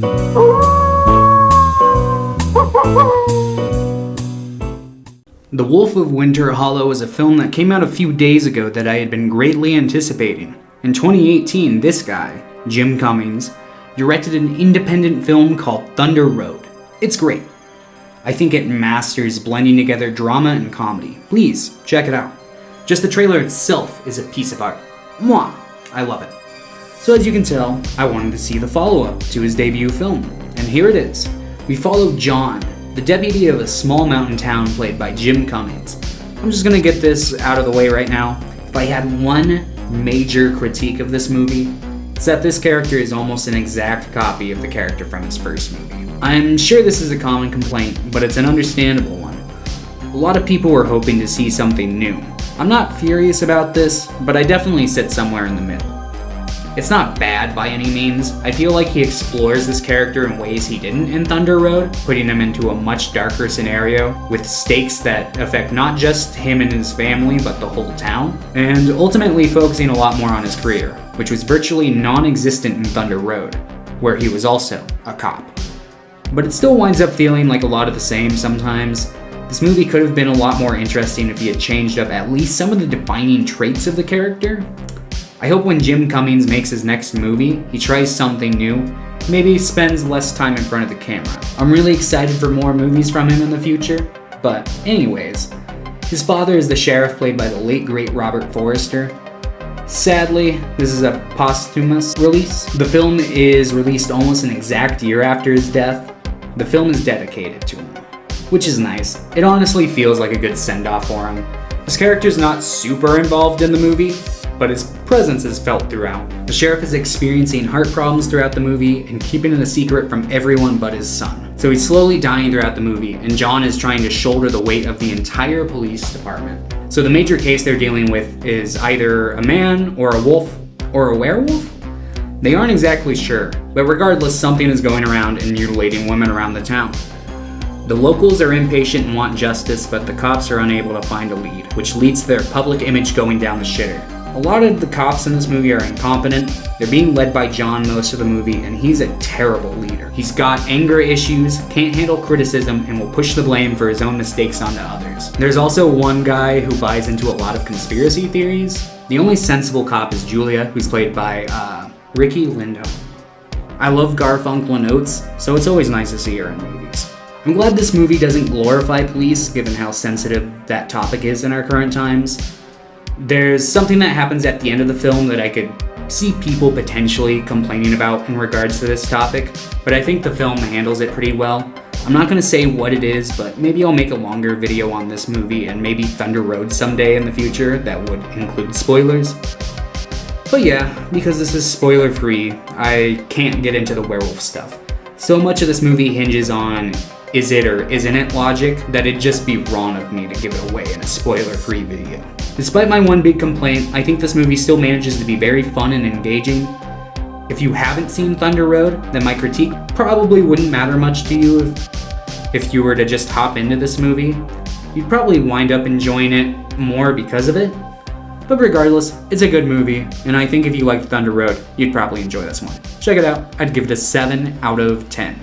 The Wolf of Winter Hollow is a film that came out a few days ago that I had been greatly anticipating. In 2018, this guy, Jim Cummings, directed an independent film called Thunder Road. It's great. I think it masters blending together drama and comedy. Please, check it out. Just the trailer itself is a piece of art. Mwah! I love it. So as you can tell, I wanted to see the follow-up to his debut film. And here it is. We follow John, the deputy of a small mountain town played by Jim Cummings. I'm just gonna get this out of the way right now. If I had one major critique of this movie, it's that this character is almost an exact copy of the character from his first movie. I'm sure this is a common complaint, but it's an understandable one. A lot of people were hoping to see something new. I'm not furious about this, but I definitely sit somewhere in the middle. It's not bad by any means. I feel like he explores this character in ways he didn't in Thunder Road, putting him into a much darker scenario with stakes that affect not just him and his family, but the whole town, and ultimately focusing a lot more on his career, which was virtually non-existent in Thunder Road, where he was also a cop. But it still winds up feeling like a lot of the same sometimes. This movie could have been a lot more interesting if he had changed up at least some of the defining traits of the character. I hope when Jim Cummings makes his next movie, he tries something new, maybe spends less time in front of the camera. I'm really excited for more movies from him in the future, but anyways, his father is the sheriff played by the late great Robert Forster. Sadly, this is a posthumous release. The film is released almost an exact year after his death. The film is dedicated to him, which is nice. It honestly feels like a good send-off for him. His character's not super involved in the movie, but his presence is felt throughout. The sheriff is experiencing heart problems throughout the movie and keeping it a secret from everyone but his son. So he's slowly dying throughout the movie, and John is trying to shoulder the weight of the entire police department. So the major case they're dealing with is either a man or a wolf or a werewolf? They aren't exactly sure, but regardless, something is going around and mutilating women around the town. The locals are impatient and want justice, but the cops are unable to find a lead, which leads to their public image going down the shitter. A lot of the cops in this movie are incompetent. They're being led by John most of the movie, and he's a terrible leader. He's got anger issues, can't handle criticism, and will push the blame for his own mistakes onto others. There's also one guy who buys into a lot of conspiracy theories. The only sensible cop is Julia, who's played by Ricky Lindholm. I love Garfunkel and Oates, so it's always nice to see her in movies. I'm glad this movie doesn't glorify police, given how sensitive that topic is in our current times. There's something that happens at the end of the film that I could see people potentially complaining about in regards to this topic, but I think the film handles it pretty well. I'm not going to say what it is, but maybe I'll make a longer video on this movie and maybe Thunder Road someday in the future that would include spoilers. But yeah, because this is spoiler free, I can't get into the werewolf stuff. So much of this movie hinges on is it or isn't it logic that it'd just be wrong of me to give it away in a spoiler free video. Despite my one big complaint, I think this movie still manages to be very fun and engaging. If you haven't seen Thunder Road, then my critique probably wouldn't matter much to you if you were to just hop into this movie. You'd probably wind up enjoying it more because of it. But regardless, it's a good movie, and I think if you liked Thunder Road, you'd probably enjoy this one. Check it out. I'd give it a 7 out of 10.